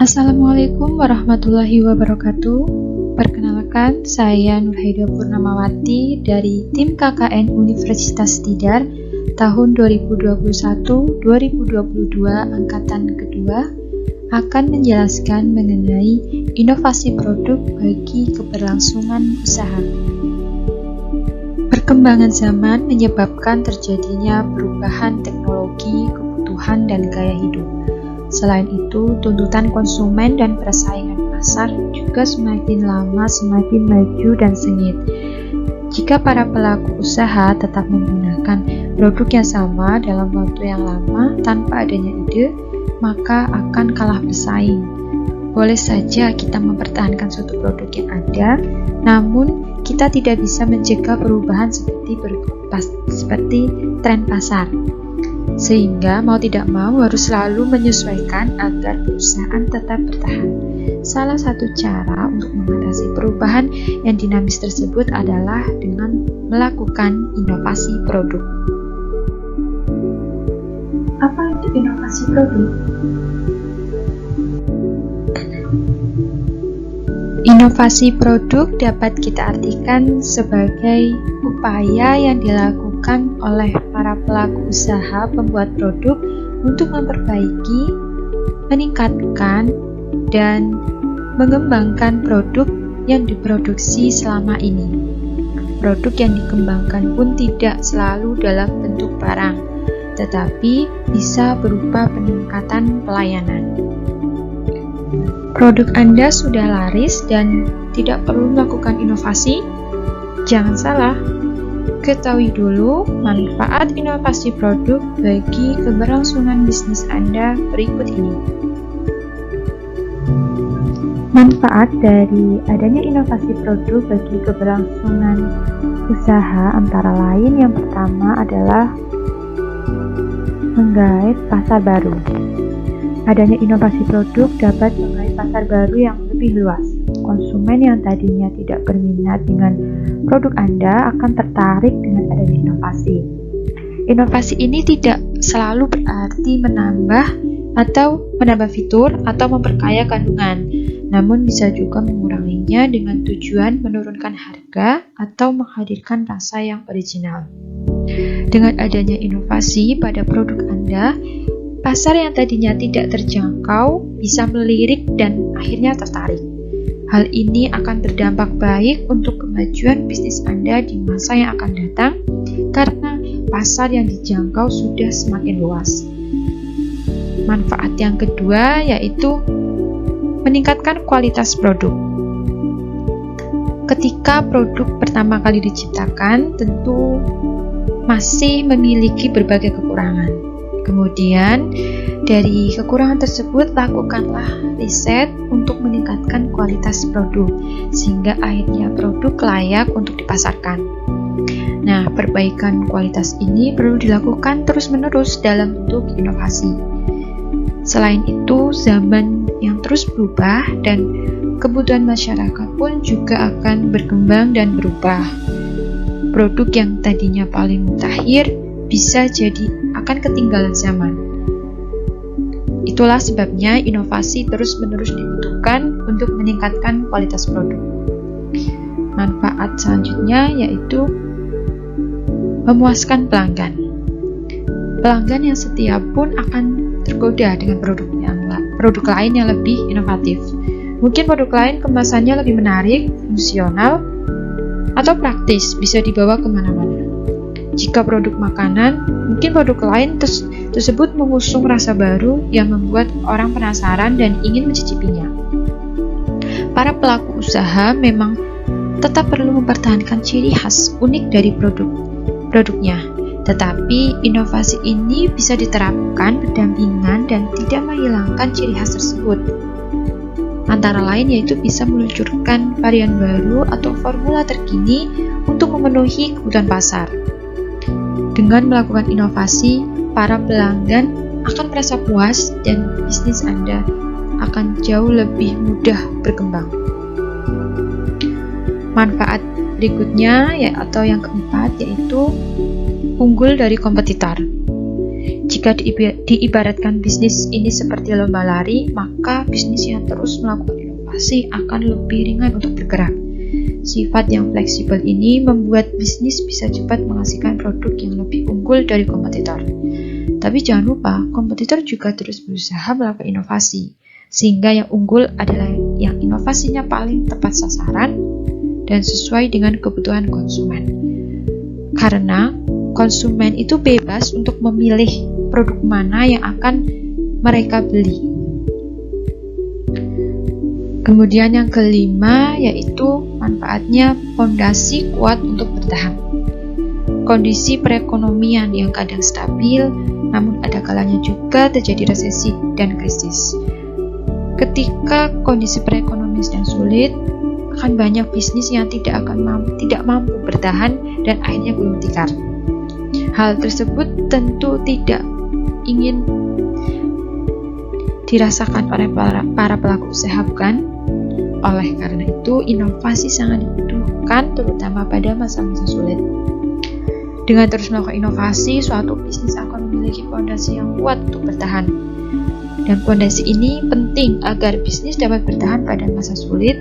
Assalamualaikum warahmatullahi wabarakatuh. Perkenalkan, saya Nurhaida Purnamawati dari tim KKN Universitas Tidar tahun 2021-2022 angkatan kedua akan menjelaskan mengenai inovasi produk bagi keberlangsungan usaha. Perkembangan zaman menyebabkan terjadinya perubahan teknologi, kebutuhan, dan gaya hidup. Selain itu, tuntutan konsumen dan persaingan pasar juga semakin lama semakin maju dan sengit. Jika para pelaku usaha tetap menggunakan produk yang sama dalam waktu yang lama tanpa adanya ide, maka akan kalah bersaing. Boleh saja kita mempertahankan suatu produk yang ada, namun kita tidak bisa mencegah perubahan seperti tren pasar. Sehingga mau tidak mau harus selalu menyesuaikan agar perusahaan tetap bertahan. Salah satu cara untuk mengatasi perubahan yang dinamis tersebut adalah dengan melakukan inovasi produk. Apa itu inovasi produk? Inovasi produk dapat kita artikan sebagai upaya yang dilakukan oleh para pelaku usaha pembuat produk untuk memperbaiki, meningkatkan, dan mengembangkan produk yang diproduksi selama ini. Produk yang dikembangkan pun tidak selalu dalam bentuk barang, tetapi bisa berupa peningkatan pelayanan. Produk Anda sudah laris dan tidak perlu melakukan inovasi? Jangan salah. Ketahui dulu manfaat inovasi produk bagi keberlangsungan bisnis Anda berikut ini. Manfaat dari adanya inovasi produk bagi keberlangsungan usaha antara lain yang pertama adalah menggait pasar baru. Adanya inovasi produk dapat menggait pasar baru yang lebih luas. Konsumen yang tadinya tidak berminat dengan produk Anda akan tertarik dengan adanya inovasi. Inovasi ini tidak selalu berarti menambah fitur atau memperkaya kandungan, namun bisa juga menguranginya dengan tujuan menurunkan harga atau menghadirkan rasa yang original. Dengan adanya inovasi pada produk Anda, pasar yang tadinya tidak terjangkau bisa melirik dan akhirnya tertarik. Hal ini akan berdampak baik untuk kemajuan bisnis Anda di masa yang akan datang karena pasar yang dijangkau sudah semakin luas. Manfaat yang kedua yaitu meningkatkan kualitas produk. Ketika produk pertama kali diciptakan, tentu masih memiliki berbagai kekurangan. Kemudian, dari kekurangan tersebut, lakukanlah riset untuk meningkatkan kualitas produk, sehingga akhirnya produk layak untuk dipasarkan. Nah, perbaikan kualitas ini perlu dilakukan terus-menerus dalam bentuk inovasi. Selain itu, zaman yang terus berubah dan kebutuhan masyarakat pun juga akan berkembang dan berubah. Produk yang tadinya paling mutakhir bisa jadi akan ketinggalan zaman. Itulah sebabnya inovasi terus-menerus dibutuhkan untuk meningkatkan kualitas produk. Manfaat selanjutnya yaitu memuaskan pelanggan. Pelanggan yang setia pun akan tergoda dengan produk lain yang lebih inovatif. Mungkin produk lain kemasannya lebih menarik, fungsional, atau praktis, bisa dibawa kemana-mana. Jika produk makanan, mungkin produk lain tersebut mengusung rasa baru yang membuat orang penasaran dan ingin mencicipinya. Para pelaku usaha memang tetap perlu mempertahankan ciri khas unik dari produknya, tetapi inovasi ini bisa diterapkan berdampingan dan tidak menghilangkan ciri khas tersebut. Antara lain yaitu bisa meluncurkan varian baru atau formula terkini untuk memenuhi kebutuhan pasar. Dengan melakukan inovasi, para pelanggan akan merasa puas dan bisnis Anda akan jauh lebih mudah berkembang. Manfaat berikutnya atau yang keempat yaitu unggul dari kompetitor. Jika diibaratkan bisnis ini seperti lomba lari, maka bisnis yang terus melakukan inovasi akan lebih ringan untuk bergerak. Sifat yang fleksibel ini membuat bisnis bisa cepat menghasilkan produk yang lebih unggul dari kompetitor. Tapi jangan lupa, kompetitor juga terus berusaha melakukan inovasi, sehingga yang unggul adalah yang inovasinya paling tepat sasaran dan sesuai dengan kebutuhan konsumen. Karena konsumen itu bebas untuk memilih produk mana yang akan mereka beli. Kemudian yang kelima yaitu manfaatnya fondasi kuat untuk bertahan. Kondisi perekonomian yang kadang stabil, namun ada kalanya juga terjadi resesi dan krisis. Ketika kondisi perekonomian sedang sulit, akan banyak bisnis yang tidak mampu bertahan dan akhirnya gulung tikar. Hal tersebut tentu tidak ingin dirasakan oleh para pelaku usaha, bukan? Oleh karena itu, inovasi sangat dibutuhkan terutama pada masa-masa sulit. Dengan terus melakukan inovasi, suatu bisnis akan memiliki fondasi yang kuat untuk bertahan. Dan fondasi ini penting agar bisnis dapat bertahan pada masa sulit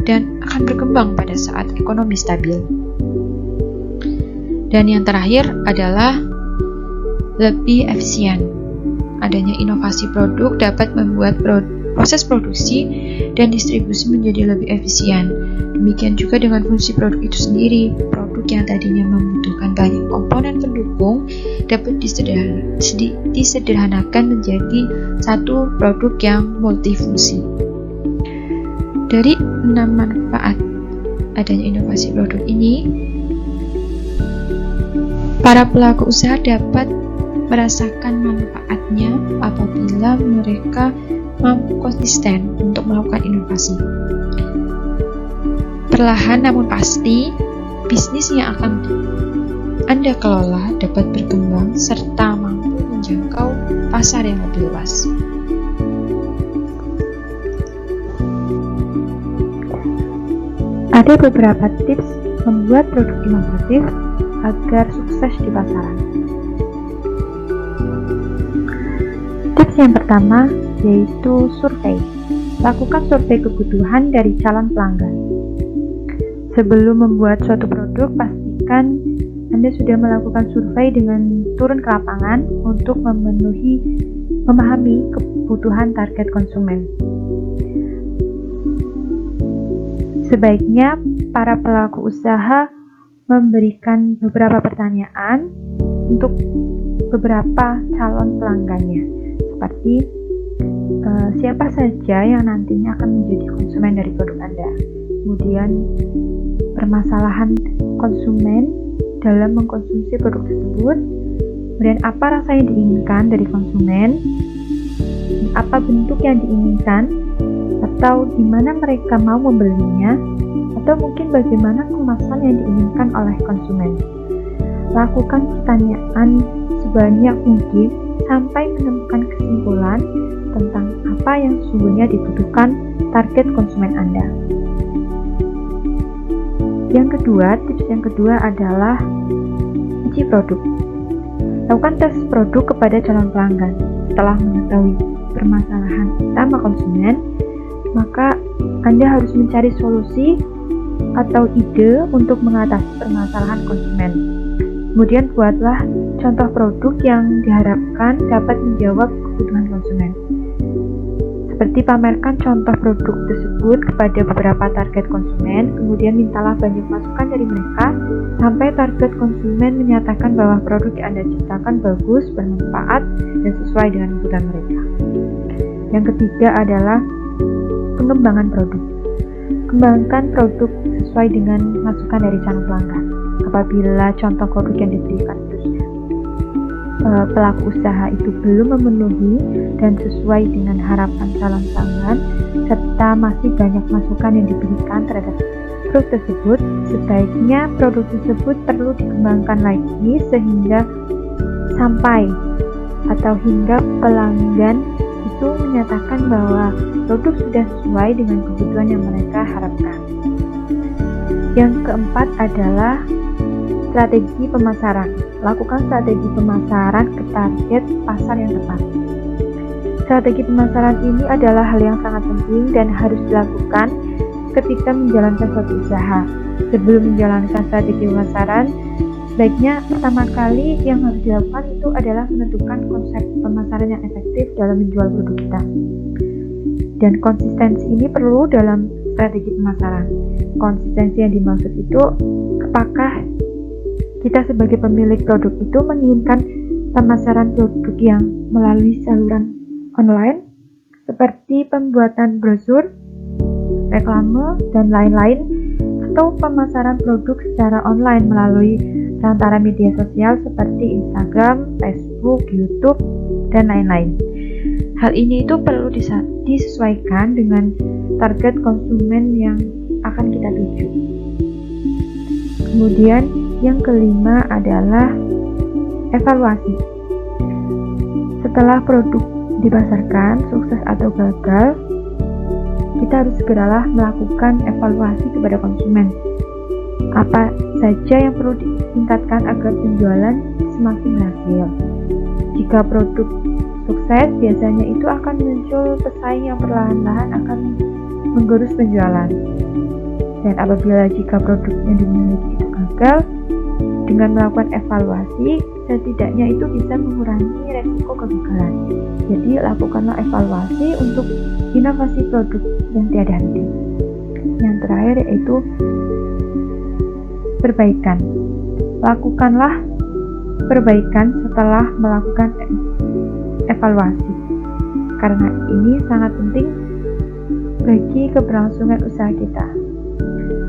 dan akan berkembang pada saat ekonomi stabil. Dan yang terakhir adalah lebih efisien. Adanya inovasi produk dapat membuat proses produksi dan distribusi menjadi lebih efisien. Demikian juga dengan fungsi produk itu sendiri. Produk yang tadinya membutuhkan banyak komponen pendukung dapat disederhanakan menjadi satu produk yang multifungsi. Dari 6 manfaat adanya inovasi produk ini, para pelaku usaha dapat merasakan manfaatnya apabila mereka mampu konsisten untuk melakukan inovasi. Perlahan namun pasti, bisnis yang akan Anda kelola dapat berkembang serta mampu menjangkau pasar yang lebih luas. Ada beberapa tips membuat produk inovatif agar sukses di pasaran. Tips yang pertama yaitu survei. Lakukan survei kebutuhan dari calon pelanggan. Sebelum membuat suatu produk, pastikan Anda sudah melakukan survei dengan turun ke lapangan untuk memahami kebutuhan target konsumen. Sebaiknya para pelaku usaha memberikan beberapa pertanyaan untuk beberapa calon pelanggannya, seperti siapa saja yang nantinya akan menjadi konsumen dari produk Anda. Kemudian permasalahan konsumen dalam mengkonsumsi produk tersebut. Kemudian apa rasa yang diinginkan dari konsumen, apa bentuk yang diinginkan, atau di mana mereka mau membelinya, atau mungkin bagaimana kemasan yang diinginkan oleh konsumen. Lakukan pertanyaan sebanyak mungkin sampai menemukan kesimpulan tentang apa yang sesungguhnya dibutuhkan target konsumen Anda. Tips yang kedua adalah uji produk. Lakukan tes produk kepada calon pelanggan. Setelah mengetahui permasalahan utama konsumen, maka Anda harus mencari solusi atau ide untuk mengatasi permasalahan konsumen. Kemudian buatlah contoh produk yang diharapkan dapat menjawab kebutuhan konsumen. Seperti pamerkan contoh produk tersebut kepada beberapa target konsumen, kemudian mintalah banyak masukan dari mereka sampai target konsumen menyatakan bahwa produk yang Anda ciptakan bagus, bermanfaat, dan sesuai dengan kebutuhan mereka. Yang ketiga adalah pengembangan produk. Kembangkan produk sesuai dengan masukan dari calon pelanggan. Apabila contoh produk yang diberikan pelaku usaha itu belum memenuhi dan sesuai dengan harapan calon pelanggan, serta masih banyak masukan yang diberikan terhadap produk tersebut, sebaiknya produk tersebut perlu dikembangkan lagi sehingga hingga pelanggan itu menyatakan bahwa produk sudah sesuai dengan kebutuhan yang mereka harapkan. Yang keempat adalah Strategi pemasaran. Lakukan strategi pemasaran ke target pasar yang tepat. Strategi pemasaran ini adalah hal yang sangat penting dan harus dilakukan ketika menjalankan suatu usaha. Sebelum menjalankan strategi pemasaran, sebaiknya pertama kali yang harus dilakukan itu adalah menentukan konsep pemasaran yang efektif dalam menjual produk kita. Dan konsistensi ini perlu dalam strategi pemasaran. Konsistensi yang dimaksud itu, apakah kita sebagai pemilik produk itu menginginkan pemasaran produk yang melalui saluran online seperti pembuatan brosur, reklame, dan lain-lain, atau pemasaran produk secara online melalui perantara media sosial seperti Instagram, Facebook, YouTube, dan lain-lain. Hal ini itu perlu disesuaikan dengan target konsumen yang akan kita tuju. Kemudian yang kelima adalah evaluasi. Setelah produk dipasarkan, sukses atau gagal, kita harus segeralah melakukan evaluasi kepada konsumen. Apa saja yang perlu ditingkatkan agar penjualan semakin berhasil. Jika produk sukses, biasanya itu akan muncul pesaing yang perlahan-lahan akan menggerus penjualan. Dan apabila jika produk yang dimiliki itu gagal, dengan melakukan evaluasi, setidaknya itu bisa mengurangi resiko kegagalan. Jadi lakukanlah evaluasi untuk inovasi produk yang tiada henti. Yang terakhir yaitu perbaikan. Lakukanlah perbaikan setelah melakukan evaluasi, karena ini sangat penting bagi keberlangsungan usaha kita.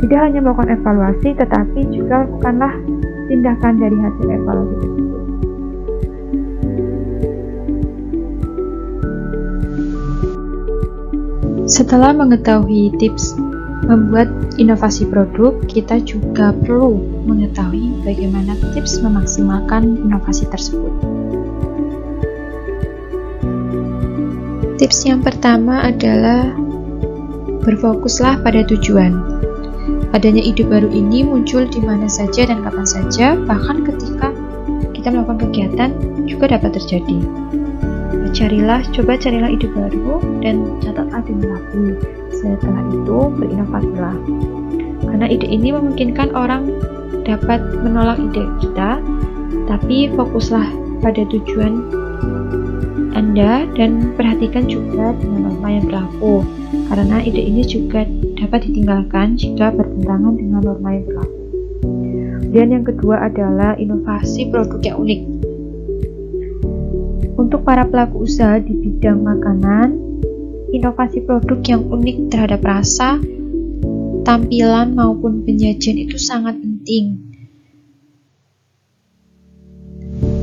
Tidak hanya melakukan evaluasi, tetapi juga lakukanlah tindakan dari hasil evaluasi tersebut. Setelah mengetahui tips membuat inovasi produk, kita juga perlu mengetahui bagaimana tips memaksimalkan inovasi tersebut. Tips yang pertama adalah berfokuslah pada tujuan. Adanya ide baru ini muncul di mana saja dan kapan saja, bahkan ketika kita melakukan kegiatan juga dapat terjadi. Coba carilah ide baru dan catatlah dengan rapi. Setelah itu berinovasilah. Karena ide ini memungkinkan orang dapat menolak ide kita, tapi fokuslah pada tujuan Anda dan perhatikan juga dengan norma yang berlaku, karena ide ini juga dapat ditinggalkan jika bertentangan dengan norma yang berlaku. Dan yang kedua adalah inovasi produk yang unik. Untuk para pelaku usaha di bidang makanan, inovasi produk yang unik terhadap rasa, tampilan maupun penyajian itu sangat penting.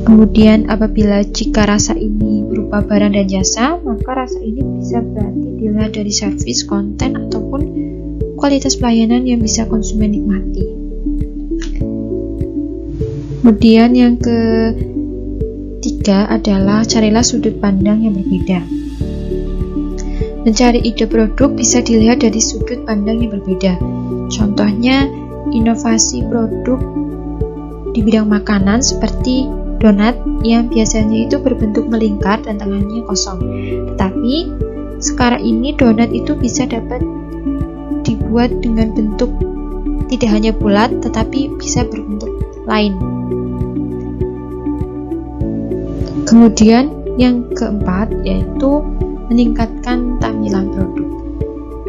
Kemudian apabila jika rasa ini berupa barang dan jasa, maka rasa ini bisa berarti dilihat dari servis, konten, ataupun kualitas pelayanan yang bisa konsumen nikmati. Kemudian yang ketiga adalah carilah sudut pandang yang berbeda. Mencari ide produk bisa dilihat dari sudut pandang yang berbeda. Contohnya, inovasi produk di bidang makanan seperti donat yang biasanya itu berbentuk melingkar dan tengahnya kosong. Tetapi sekarang ini donat itu bisa dapat dibuat dengan bentuk tidak hanya bulat tetapi bisa berbentuk lain. Kemudian yang keempat yaitu meningkatkan tampilan produk.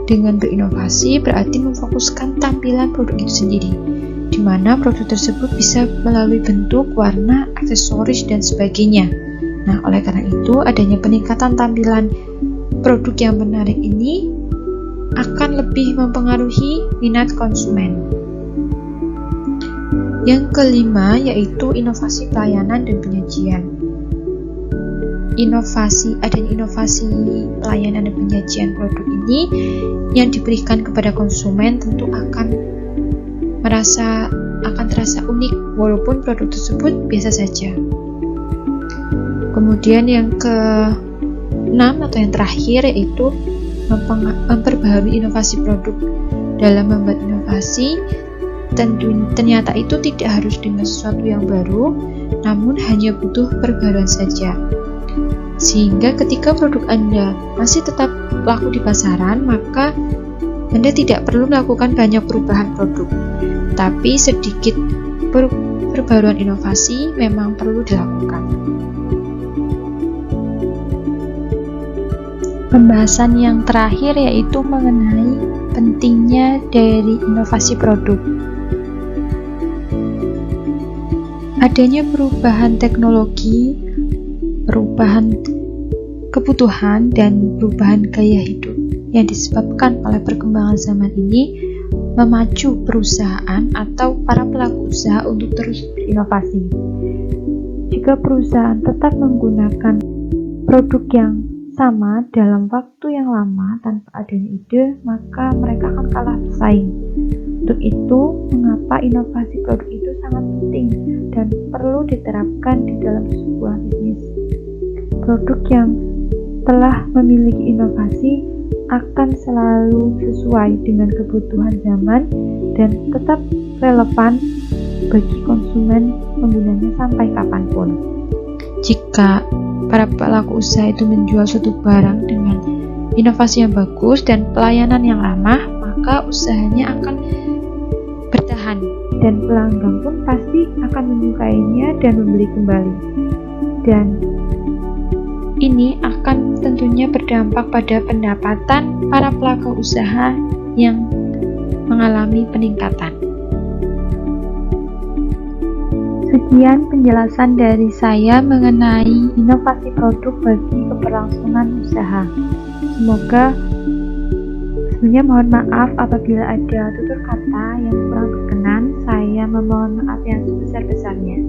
Dengan berinovasi berarti memfokuskan tampilan produk itu sendiri, di mana produk tersebut bisa melalui bentuk, warna, aksesoris, dan sebagainya. Nah, oleh karena itu, adanya peningkatan tampilan produk yang menarik ini akan lebih mempengaruhi minat konsumen. Yang kelima yaitu inovasi pelayanan dan penyajian. Adanya inovasi pelayanan dan penyajian produk ini yang diberikan kepada konsumen tentu akan terasa unik walaupun produk tersebut biasa saja. Kemudian yang ke-6 atau yang terakhir yaitu memperbaharui inovasi produk. Dalam membuat inovasi, Ternyata itu tidak harus dengan sesuatu yang baru, namun hanya butuh perbaruan saja. Sehingga ketika produk Anda masih tetap laku di pasaran, maka Anda tidak perlu melakukan banyak perubahan produk, tapi sedikit perbaruan inovasi memang perlu dilakukan. Pembahasan yang terakhir yaitu mengenai pentingnya dari inovasi produk. Adanya perubahan teknologi, perubahan kebutuhan, dan perubahan gaya hidup yang disebabkan oleh perkembangan zaman ini memacu perusahaan atau para pelaku usaha untuk terus berinovasi. Jika perusahaan tetap menggunakan produk yang sama dalam waktu yang lama tanpa adanya ide, maka mereka akan kalah bersaing. Untuk itu, mengapa inovasi produk itu sangat penting dan perlu diterapkan di dalam sebuah bisnis. Produk yang telah memiliki inovasi akan selalu sesuai dengan kebutuhan zaman dan tetap relevan bagi konsumen penggunanya sampai kapanpun. Jika para pelaku usaha itu menjual suatu barang dengan inovasi yang bagus dan pelayanan yang ramah, maka usahanya akan bertahan dan pelanggan pun pasti akan menyukainya dan membeli kembali. Dan ini akan tentunya berdampak pada pendapatan para pelaku usaha yang mengalami peningkatan. Sekian penjelasan dari saya mengenai inovasi produk bagi keberlangsungan usaha. Sebenarnya mohon maaf apabila ada tutur kata yang kurang berkenan. Saya memohon maaf yang sebesar-besarnya.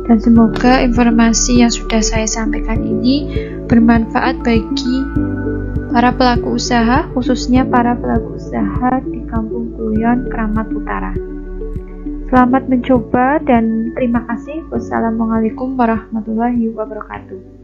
Dan semoga informasi yang sudah saya sampaikan ini bermanfaat bagi para pelaku usaha, khususnya para pelaku usaha di Kampung Pluyon, Kramat Utara. Selamat mencoba dan terima kasih. Wassalamualaikum warahmatullahi wabarakatuh.